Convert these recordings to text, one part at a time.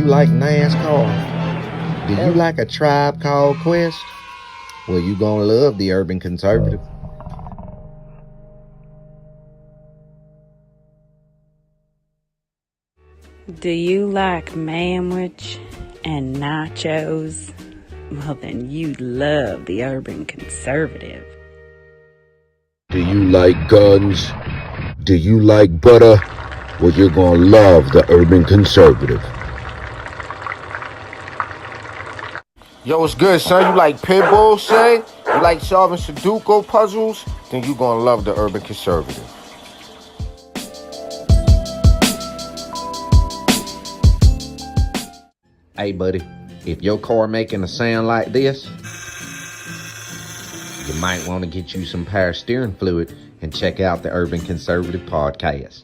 like NASCAR? Do you like A Tribe Called Quest? Well, you gonna love the Urban Conservative. Do you like manwich and nachos? Well, then you'd love the Urban Conservative. Do you like guns? Do you like butter? Well, you're gonna love the Urban Conservative. Yo, what's good, son? You like pit bulls, say? You like solving Sudoku puzzles? Then you gonna love the Urban Conservative. Hey, buddy, if your car making a sound like this, you might want to get you some power steering fluid and check out the Urban Conservative podcast.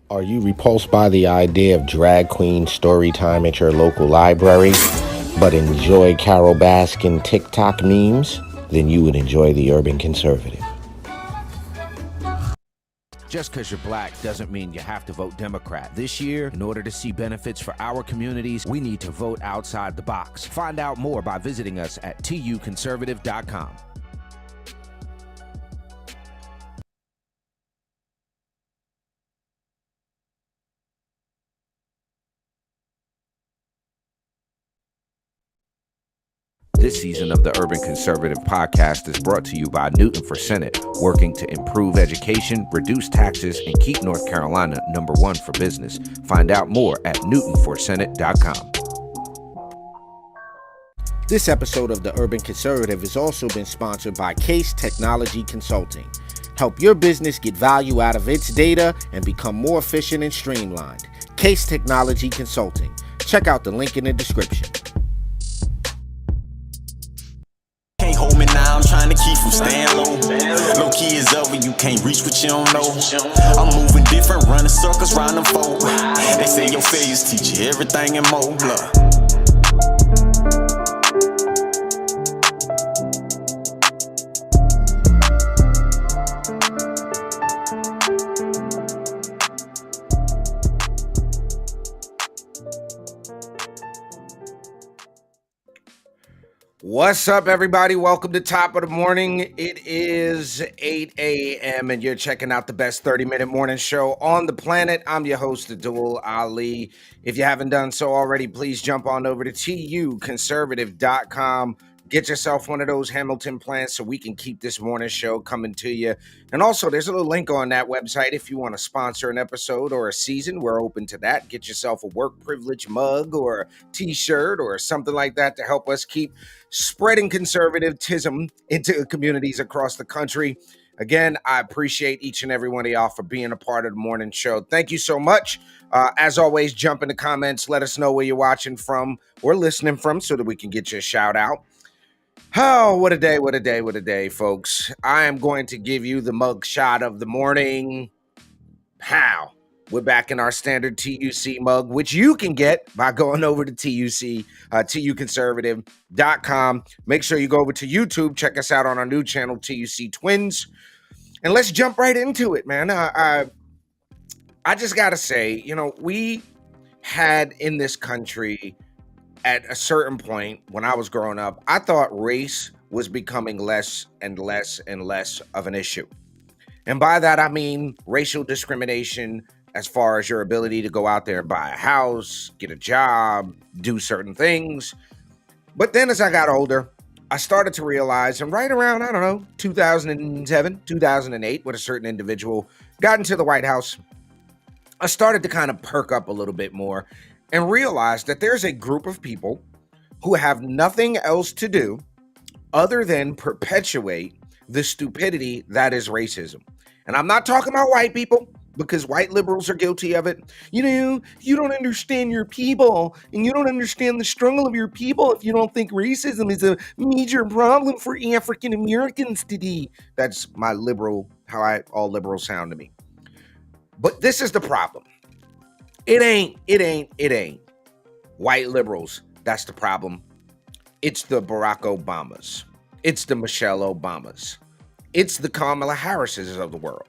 Are you repulsed by the idea of drag queen story time at your local library, but enjoy Carol Baskin TikTok memes? Then you would enjoy the Urban Conservative. Just because you're black doesn't mean you have to vote Democrat. This year, in order to see benefits for our communities, we need to vote outside the box. Find out more by visiting us at tuconservative.com. This season of the Urban Conservative Podcast is brought to you by Newton for Senate, working to improve education, reduce taxes, and keep North Carolina #1 for business. Find out more at newtonforsenate.com. This episode of the Urban Conservative has also been sponsored by Case Technology Consulting. Help your business get value out of its data and become more efficient and streamlined. Case Technology Consulting. Check out the link in the description. Hold me now, I'm trying to keep from staying low. Low key is over, you can't reach what you don't know. I'm moving different, running circles round them folk. They say your failures teach you everything and more. Look. What's up, everybody? Welcome to Top of the Morning. It is 8 a.m. and you're checking out the best 30-minute morning show on the planet. I'm your host, Addul Ali. If you haven't done so already, please jump on over to tuconservative.com. Get yourself one of those Hamilton plans so we can keep this morning show coming to you. And also, there's a little link on that website if you want to sponsor an episode or a season. We're open to that. Get yourself a work privilege mug or a t-shirt or something like that to help us keep spreading conservatism into communities across the country. Again, I appreciate each and every one of y'all for being a part of the morning show. Thank you so much. As always, jump in the comments. Let us know where you're watching from or listening from so that we can get you a shout out. Oh, what a day, what a day, what a day, folks. I am going to give you the mug shot of the morning. Pow. We're back in our standard TUC mug, which you can get by going over to tuconservative.com. Make sure you go over to YouTube. Check us out on our new channel, TUC Twins. And let's jump right into it, man. I just got to say, we had in this country at a certain point when I was growing up, I thought race was becoming less and less and less of an issue. And by that, I mean racial discrimination as far as your ability to go out there and buy a house, get a job, do certain things. But then as I got older, I started to realize, and right around, 2007, 2008, when a certain individual got into the White House, I started to kind of perk up a little bit more and realize that there's a group of people who have nothing else to do other than perpetuate the stupidity that is racism. And I'm not talking about white people, because white liberals are guilty of it. You don't understand your people, and you don't understand the struggle of your people if you don't think racism is a major problem for African Americans today. That's my liberal, how all liberals sound to me. But this is the problem. It ain't white liberals. That's the problem. It's the Barack Obamas. It's the Michelle Obamas. It's the Kamala Harrises of the world.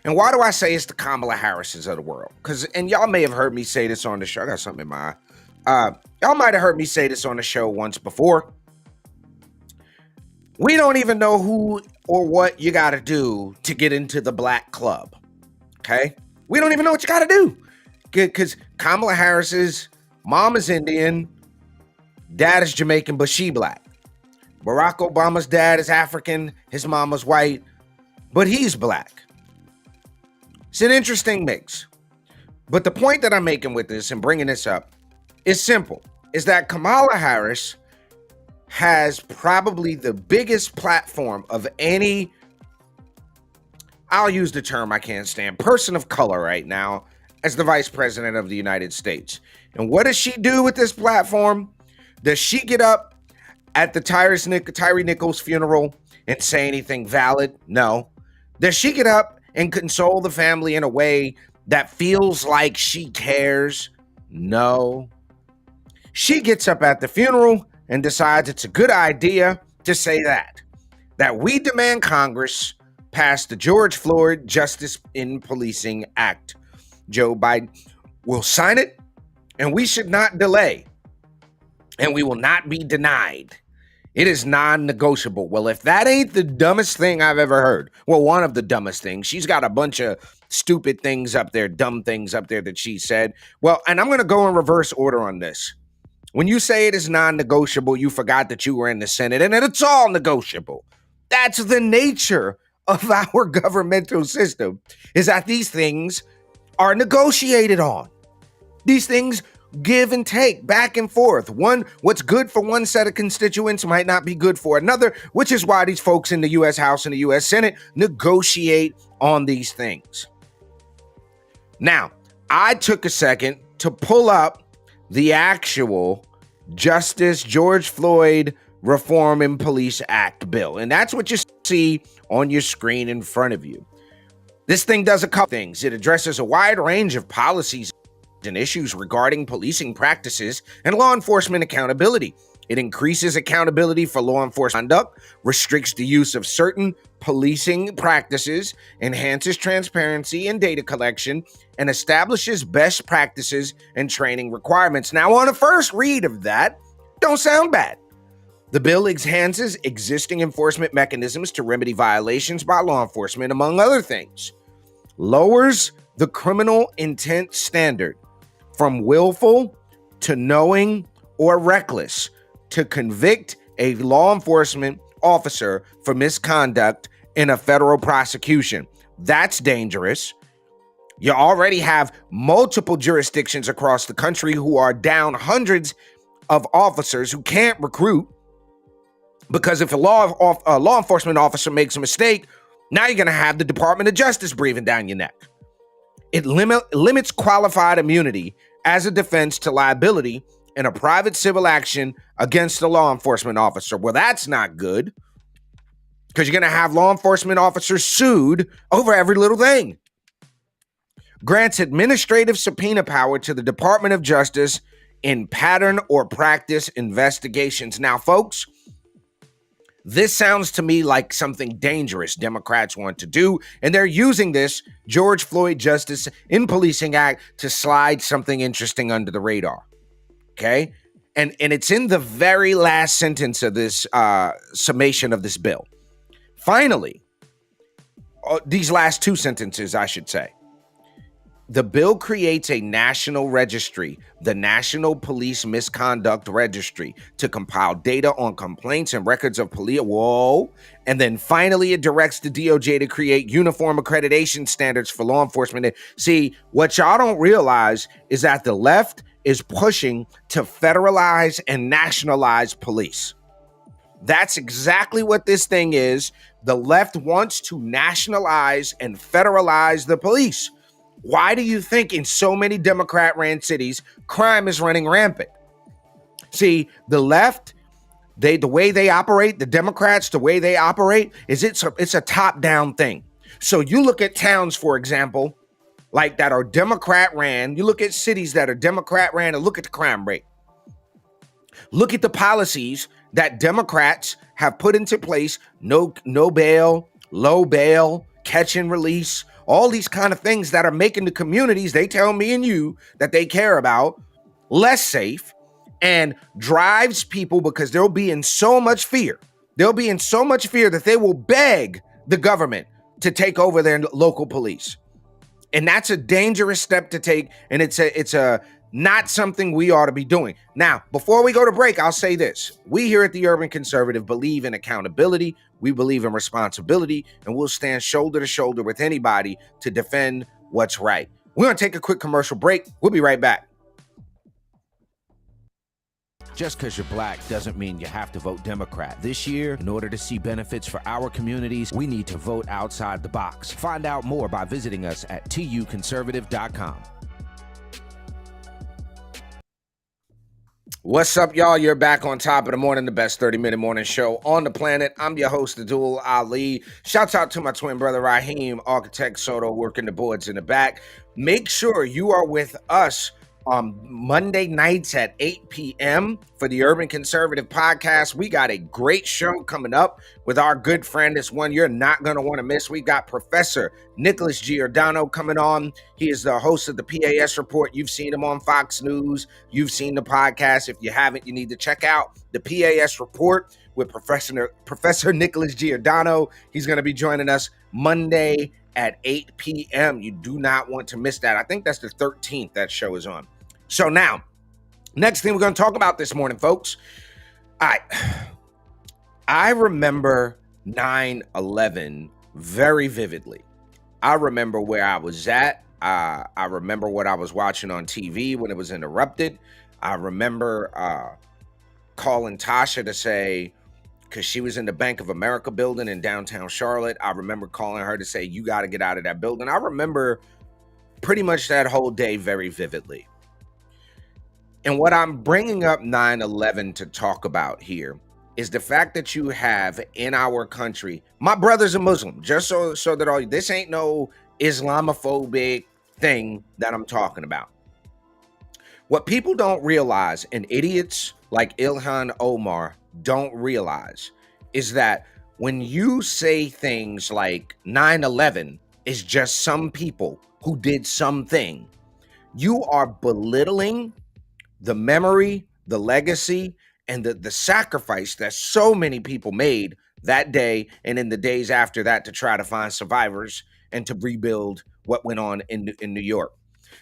And why do I say it's the Kamala Harrises of the world? And y'all may have heard me say this on the show. I got something in my eye. Y'all might have heard me say this on the show once before. We don't even know who or what you got to do to get into the black club. Okay? We don't even know what you got to do. Because Kamala Harris's mom is Indian, dad is Jamaican, but she black. Barack Obama's dad is African, his mama's white, but he's black. It's an interesting mix. But the point that I'm making with this and bringing this up is simple, is that Kamala Harris has probably the biggest platform of any, I'll use the term I can't stand, person of color right now as the vice president of the United States. And what does she do with this platform? Does she get up at the Tyre Nichols funeral and say anything valid? No. Does she get up and console the family in a way that feels like she cares? No. She gets up at the funeral and decides it's a good idea to say that we demand Congress pass the George Floyd Justice in Policing Act. Joe Biden will sign it, and we should not delay, and we will not be denied. It is non-negotiable. Well, if that ain't the dumbest thing I've ever heard, well, one of the dumbest things, she's got a bunch of stupid things up there, dumb things up there that she said. Well, and I'm going to go in reverse order on this. When you say it is non-negotiable, you forgot that you were in the Senate, and it's all negotiable. That's the nature of our governmental system, is that these things are negotiated on. These things give and take, back and forth. What's good for one set of constituents might not be good for another, which is why these folks in the U.S. House and the U.S. Senate negotiate on these things. Now, I took a second to pull up the actual Justice George Floyd Reform and Police Act bill. And that's what you see on your screen in front of you. This thing does a couple things. It addresses a wide range of policies and issues regarding policing practices and law enforcement accountability. It increases accountability for law enforcement conduct, restricts the use of certain policing practices, enhances transparency and data collection, and establishes best practices and training requirements. Now, on a first read of that, don't sound bad. The bill enhances existing enforcement mechanisms to remedy violations by law enforcement, among other things. Lowers the criminal intent standard from willful to knowing or reckless to convict a law enforcement officer for misconduct in a federal prosecution. That's dangerous. You already have multiple jurisdictions across the country who are down hundreds of officers who can't recruit because if a law enforcement officer makes a mistake, now you're going to have the Department of Justice breathing down your neck. It limits qualified immunity as a defense to liability in a private civil action against a law enforcement officer. Well, that's not good because you're going to have law enforcement officers sued over every little thing. Grants administrative subpoena power to the Department of Justice in pattern or practice investigations. Now, folks, this sounds to me like something dangerous Democrats want to do, and they're using this George Floyd Justice in Policing Act to slide something interesting under the radar. Okay? And it's in the very last sentence of this summation of this bill. Finally, these last two sentences, I should say. The bill creates a national registry, the National Police Misconduct Registry, to compile data on complaints and records of police. Whoa. And then finally, it directs the DOJ to create uniform accreditation standards for law enforcement. See, what y'all don't realize is that the left is pushing to federalize and nationalize police. That's exactly what this thing is. The left wants to nationalize and federalize the police. Why do you think in so many Democrat-ran cities, crime is running rampant? See, the left, the way they operate, the Democrats, the way they operate is it's a top-down thing. So you look at towns, for example, like that are Democrat-ran. You look at cities that are Democrat-ran and look at the crime rate. Look at the policies that Democrats have put into place. No bail, low bail, catch and release. All these kind of things that are making the communities they tell me and you that they care about less safe and drives people, because they'll be in so much fear. They'll be in so much fear that they will beg the government to take over their local police. And that's a dangerous step to take, and it's a not something we ought to be doing. Now, before we go to break, I'll say this. We here at the Urban Conservative believe in accountability, we believe in responsibility, and we'll stand shoulder to shoulder with anybody to defend what's right. We're going to take a quick commercial break. We'll be right back. Just because you're black doesn't mean you have to vote Democrat. This year, in order to see benefits for our communities, we need to vote outside the box. Find out more by visiting us at tuconservative.com. What's up, y'all? You're back on top of the morning, the best 30-minute morning show on the planet. I'm your host, Addul Ali. Shouts out to my twin brother, Raheem, Architect Soto, working the boards in the back. Make sure you are with us Monday nights at 8 p.m. for the Urban Conservative Podcast. We got a great show coming up with our good friend. This one you're not going to want to miss. We got Professor Nicholas Giordano coming on. He is the host of the PAS Report. You've seen him on Fox News. You've seen the podcast. If you haven't, you need to check out the PAS Report with Professor Nicholas Giordano. He's going to be joining us Monday at 8 p.m. You do not want to miss that. I think that's the 13th that show is on. So now, next thing we're going to talk about this morning, folks. I remember 9/11 very vividly. I remember where I was at. I remember what I was watching on TV when it was interrupted. I remember calling Tasha to say, because she was in the Bank of America building in downtown Charlotte. I remember calling her to say, you got to get out of that building. I remember pretty much that whole day very vividly. And what I'm bringing up 9/11 to talk about here is the fact that you have in our country, my brother's a Muslim, just so that all this ain't no Islamophobic thing that I'm talking about. What people don't realize, and idiots like Ilhan Omar don't realize, is that when you say things like 9/11 is just some people who did something, you are belittling the memory, the legacy, and the sacrifice that so many people made that day and in the days after that to try to find survivors and to rebuild what went on in New York.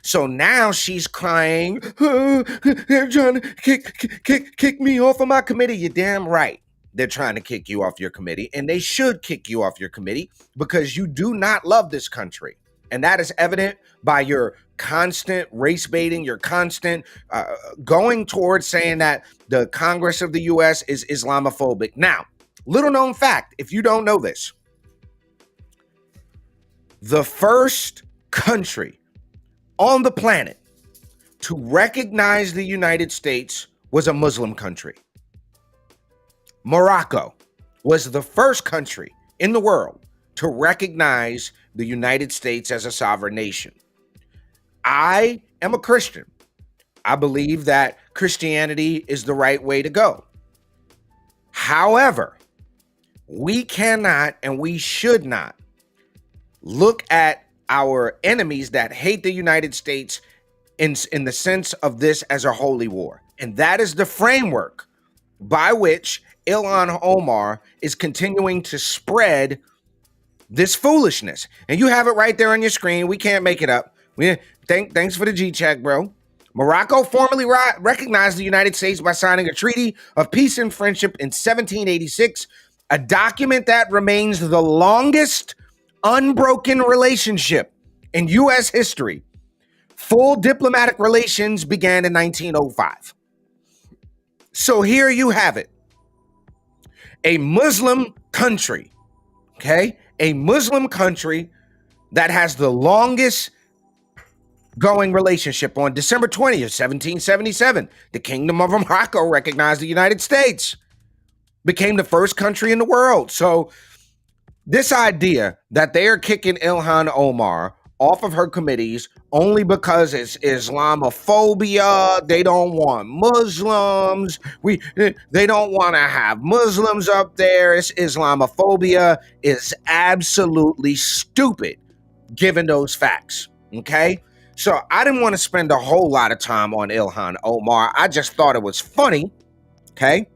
So now she's crying, oh, they're trying to kick me off of my committee. You're damn right. They're trying to kick you off your committee, and they should kick you off your committee because you do not love this country. And that is evident by your constant race baiting, your constant going towards saying that the Congress of the U.S. is Islamophobic. Now, little known fact, if you don't know this, the first country on the planet to recognize the United States was a Muslim country. Morocco was the first country in the world to recognize the United States as a sovereign nation. I am a Christian. I believe that Christianity is the right way to go. However, we cannot and we should not look at our enemies that hate the United States in the sense of this as a holy war. And that is the framework by which Ilhan Omar is continuing to spread this foolishness. And you have it right there on your screen. We can't make it up. Thanks for the G-check, bro. Morocco formally recognized the United States by signing a treaty of peace and friendship in 1786, a document that remains the longest unbroken relationship in U.S. history. Full diplomatic relations began in 1905. So here you have it. A Muslim country, okay? A Muslim country that has the longest going relationship. On December 20th, 1777, the Kingdom of Morocco recognized the United States, became the first country in the world. So this idea that they are kicking Ilhan Omar off of her committees only because it's Islamophobia, they don't want Muslims, they don't want to have Muslims up there, it's Islamophobia, is absolutely stupid given those facts, okay? So I didn't want to spend a whole lot of time on Ilhan Omar. I just thought it was funny. Okay.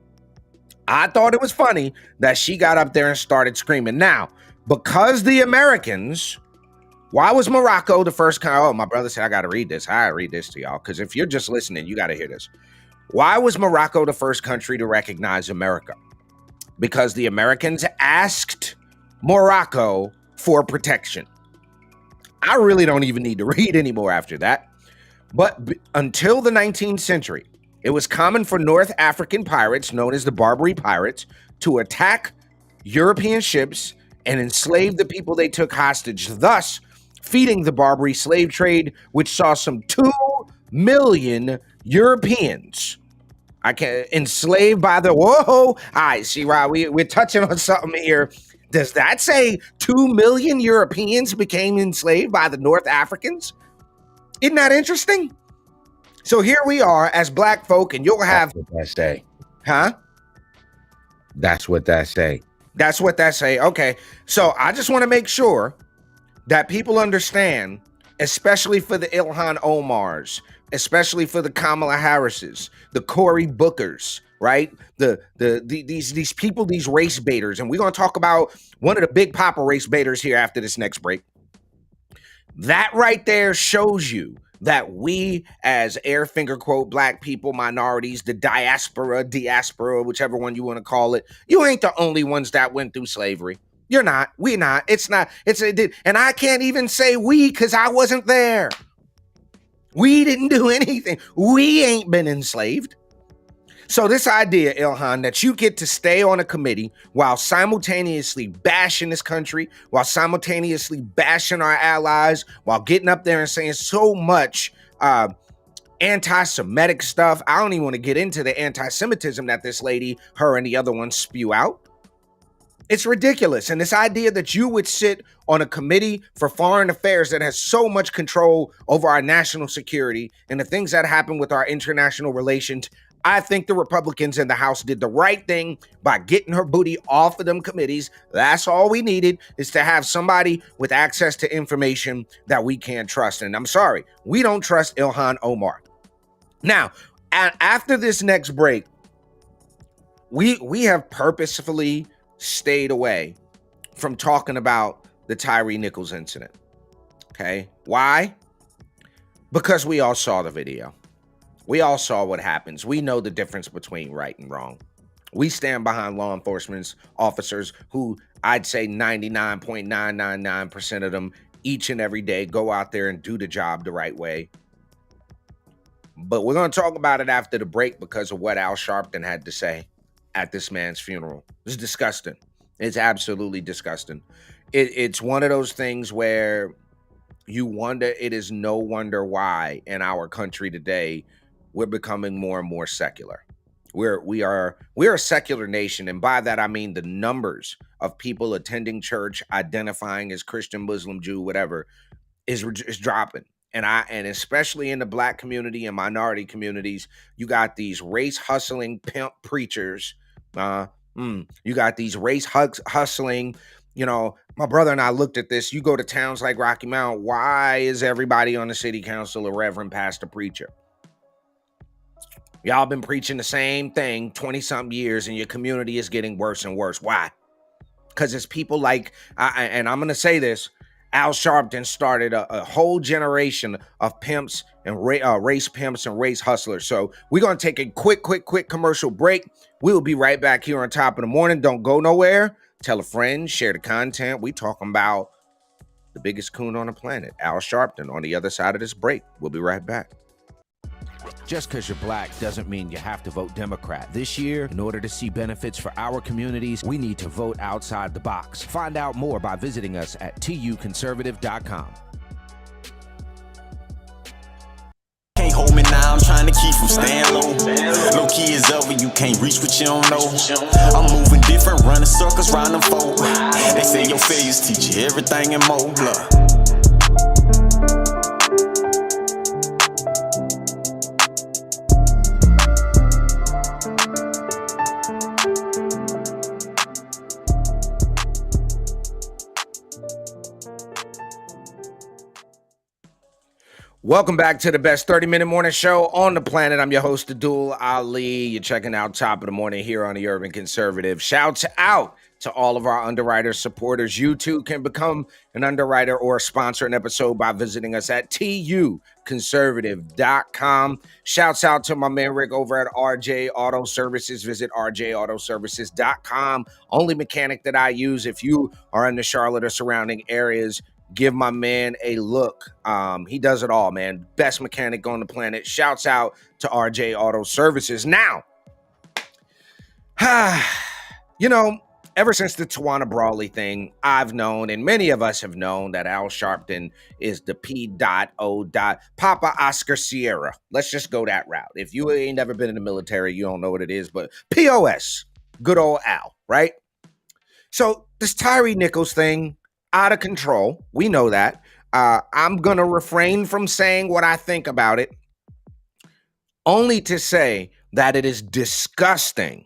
I thought it was funny that she got up there and started screaming. Now, because the Americans, why was Morocco the first country? Oh, my brother said I got to read this. I read this to y'all because if you're just listening, you got to hear this. Why was Morocco the first country to recognize America? Because the Americans asked Morocco for protection. I really don't even need to read anymore after that. But until the 19th century, it was common for North African pirates, known as the Barbary pirates, to attack European ships and enslave the people they took hostage, thus feeding the Barbary slave trade, which saw some 2 million Europeans enslaved by the whoa. All right, see, Rod, we're touching on something here. Does that say 2 million Europeans became enslaved by the North Africans? Isn't that interesting? So here we are as black folk, and you'll have That's what that say. huh? That's what that say. That's what that say. Okay. So I just want to make sure that people understand, especially for the Ilhan Omars, especially for the Kamala Harrises, the Cory Bookers, right? These people, these race baiters, and we're gonna talk about one of the big papa race baiters here after this next break. That right there shows you that we, as air finger quote black people, minorities, the diaspora, whichever one you want to call it, you ain't the only ones that went through slavery. You're not. We're not. It's not. And I can't even say we because I wasn't there. We didn't do anything. We ain't been enslaved. So this idea, Ilhan, that you get to stay on a committee while simultaneously bashing this country, while simultaneously bashing our allies, while getting up there and saying so much anti-Semitic stuff. I don't even want to get into the anti-Semitism that this lady, her and the other ones spew out. It's ridiculous. And this idea that you would sit on a committee for foreign affairs that has so much control over our national security and the things that happen with our international relations, I think the Republicans in the House did the right thing by getting her booty off of them committees. That's all we needed, is to have somebody with access to information that we can't trust. And I'm sorry, we don't trust Ilhan Omar. Now, after this next break, we have purposefully stayed away from talking about the Tyre Nichols incident. Okay? Why? Because we all saw the video. We all saw what happens. We know the difference between right and wrong. We stand behind law enforcement officers who I'd say 99.999% of them each and every day go out there and do the job the right way. But we're going to talk about it after the break because of what Al Sharpton had to say at this man's funeral. It's disgusting. It's absolutely disgusting. It's one of those things where you wonder, it is no wonder why in our country today we're becoming more and more secular. We're a secular nation, and by that I mean the numbers of people attending church, identifying as Christian, Muslim, Jew, whatever, is dropping. And especially in the black community and minority communities, you got these race hustling pimp preachers. You got these race hustling. You know, my brother and I looked at this. You go to towns like Rocky Mount. Why is everybody on the city council a reverend, pastor, preacher? Y'all been preaching the same thing 20-something years, and your community is getting worse and worse. Why? Because it's people like, and I'm going to say this, Al Sharpton started a whole generation of pimps and race pimps and race hustlers. So we're going to take a quick commercial break. We'll be right back here on Top of the Morning. Don't go nowhere. Tell a friend, share the content. We talking about the biggest coon on the planet, Al Sharpton, on the other side of this break. We'll be right back. Just because you're black doesn't mean you have to vote Democrat. This year, in order to see benefits for our communities, we need to vote outside the box. Find out more by visiting us at tuconservative.com. Can't hold me now, I'm trying to keep from staying low. No key is over, you can't reach what you don't know. I'm moving different, running circles round them folk. They say your failures teach you everything and more. Look. Welcome back to the best 30-minute morning show on the planet. I'm your host, Addul Ali. You're checking out Top of the Morning here on the Urban Conservative. Shouts out to all of our underwriters, supporters. You too can become an underwriter or sponsor an episode by visiting us at tuconservative.com. Shouts out to my man Rick over at RJ Auto Services. Visit rjautoservices.com. Only mechanic that I use. If you are in the Charlotte or surrounding areas, give my man a look. He does it all, man. Best mechanic on the planet. Shouts out to RJ Auto Services. Now, you know, ever since the Tawana Brawley thing, I've known, and many of us have known, that Al Sharpton is the P.O. Papa Oscar Sierra. Let's just go that route. If you ain't never been in the military, you don't know what it is, but POS, good old Al, right? So this Tyre Nichols thing, out of control. We know that. I'm going to refrain from saying what I think about it, only to say that it is disgusting.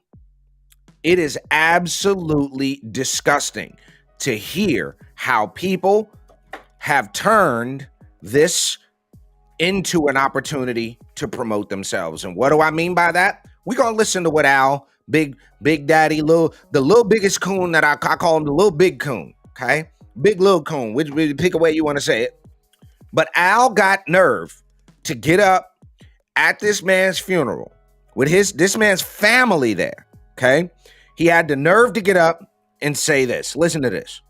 It is absolutely disgusting to hear how people have turned this into an opportunity to promote themselves. And what do I mean by that? We're going to listen to what Al, Big Daddy, the little biggest coon that I call him, the little big coon, okay? Big little coon, which pick a way you want to say it. But Al got nerve to get up at this man's funeral with this man's family there, okay? He had the nerve to get up and say this. Listen to this.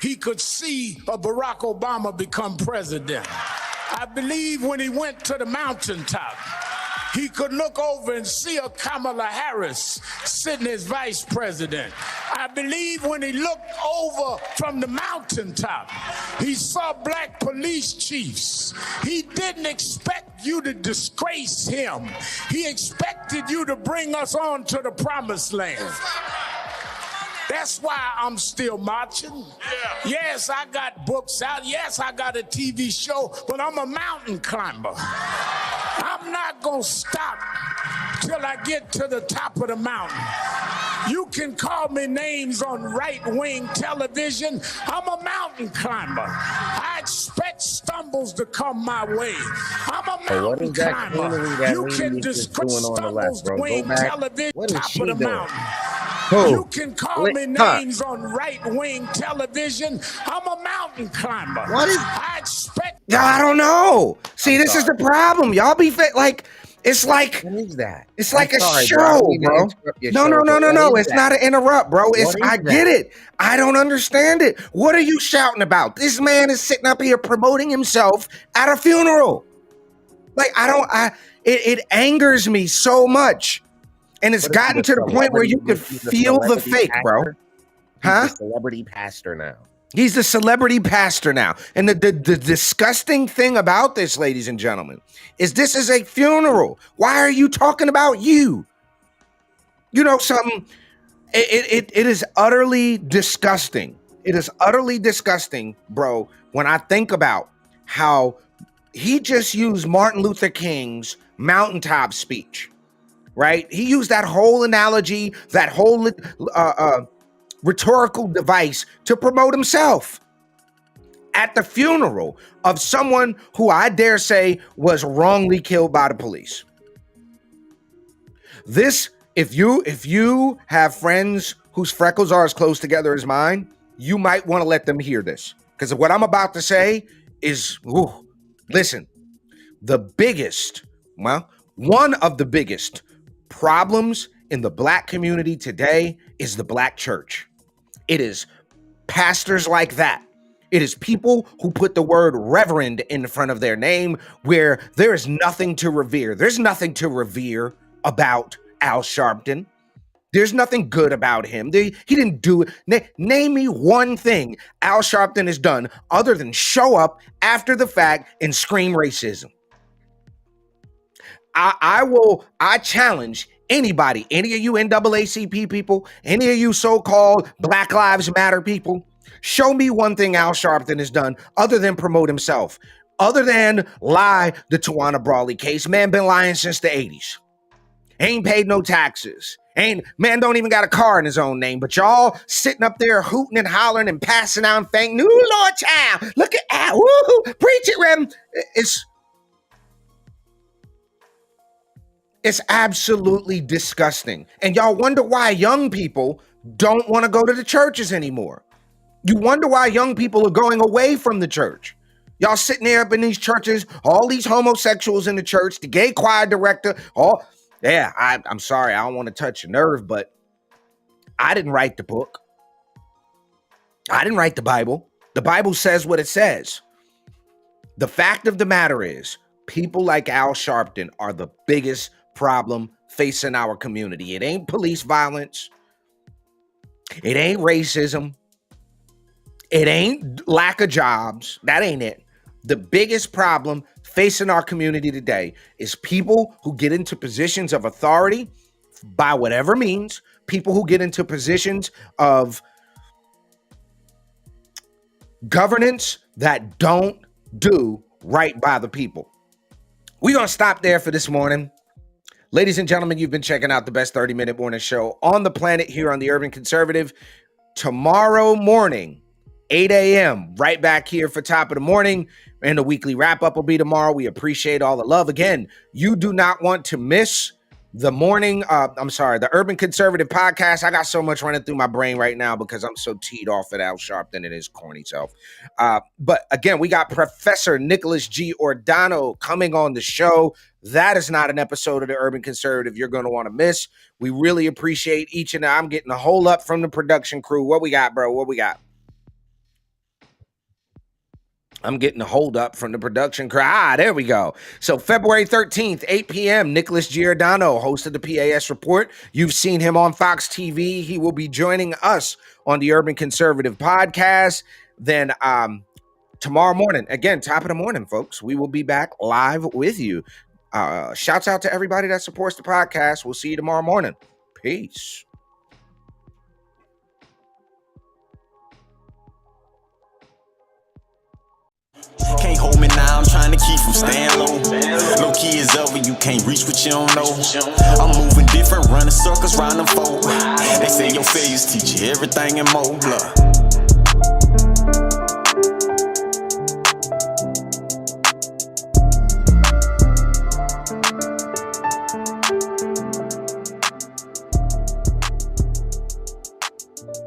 He could see a Barack Obama become president. I believe when he went to the mountaintop, he could look over and see a Kamala Harris sitting as vice president. I believe when he looked over from the mountaintop, he saw black police chiefs. He didn't expect you to disgrace him. He expected you to bring us on to the promised land. That's why I'm still marching. Yes, I got books out. Yes, I got a TV show, but I'm a mountain climber. I'm not going to stop till I get to the top of the mountain. You can call me names on right-wing television. I'm a mountain climber. I expect stumbles to come my way. I'm a mountain climber. You can discuss stumbles wing television top of the mountain. You can call me names on right-wing television. I'm a mountain climber. What is? I expect. I don't know. See, this is the problem. Y'all be like, it's like. What is that? It's like a show, bro. No. It's not an interrupt, bro. I get it. I don't understand it. What are you shouting about? This man is sitting up here promoting himself at a funeral. Like, it angers me so much. And it's gotten to the point where you could feel the fake, bro. Huh? He's a celebrity pastor now. He's the celebrity pastor now. And the disgusting thing about this, ladies and gentlemen, is this is a funeral. Why are you talking about you? You know something? It is utterly disgusting. It is utterly disgusting, bro, when I think about how he just used Martin Luther King's mountaintop speech. Right? He used that whole analogy, that whole rhetorical device to promote himself at the funeral of someone who I dare say was wrongly killed by the police. This, if you have friends whose freckles are as close together as mine, you might want to let them hear this. Because what I'm about to say is, listen, one of the biggest problems in the black community today is the black church. It is pastors like that. It is people who put the word reverend in front of their name where there is nothing to revere. There's nothing to revere about Al Sharpton. There's nothing good about him. He didn't do it. Name me one thing Al Sharpton has done other than show up after the fact and scream racism. I challenge anybody, any of you NAACP people, any of you so-called Black Lives Matter people, show me one thing Al Sharpton has done other than promote himself, other than lie the Tawana Brawley case. Man been lying since the 80s. Ain't paid no taxes. Man don't even got a car in his own name, but y'all sitting up there hooting and hollering and passing out and thanking, new Lord child, look at Al, woo-hoo, preach it, Rem. It's absolutely disgusting. And y'all wonder why young people don't want to go to the churches anymore. You wonder why young people are going away from the church. Y'all sitting there up in these churches, all these homosexuals in the church, the gay choir director, I'm sorry, I don't want to touch a nerve, but I didn't write the book. I didn't write the Bible. The Bible says what it says. The fact of the matter is, people like Al Sharpton are the biggest problem facing our community. It ain't police violence. It ain't racism. It ain't lack of jobs. That ain't it. The biggest problem facing our community today is people who get into positions of authority by whatever means, people who get into positions of governance that don't do right by the people. We're going to stop there for this morning. Ladies and gentlemen, you've been checking out the best 30-minute morning show on the planet here on the Urban Conservative. Tomorrow morning, 8 a.m., right back here for Top of the Morning. And the weekly wrap-up will be tomorrow. We appreciate all the love. Again, you do not want to miss the the Urban Conservative podcast. I got so much running through my brain right now because I'm so teed off at Al Sharpton and his corny self. But again, we got Professor Nicholas G. Ordano coming on the show. That is not an episode of the Urban Conservative you're going to want to miss. We really appreciate each and I'm getting a whole up from the production crew. What we got, bro? What we got? I'm getting a hold up from the production crew. There we go. So February 13th, 8 p.m., Nicholas Giordano, host of the PAS Report. You've seen him on Fox TV. He will be joining us on the Urban Conservative podcast. Then tomorrow morning, again, top of the morning, folks, we will be back live with you. Shouts out to everybody that supports the podcast. We'll see you tomorrow morning. Peace. Can't hold me now, I'm trying to keep from staying low. No key is over, you can't reach what you don't know. I'm moving different, running circles round them folk. They say your failures teach you everything and more. Look.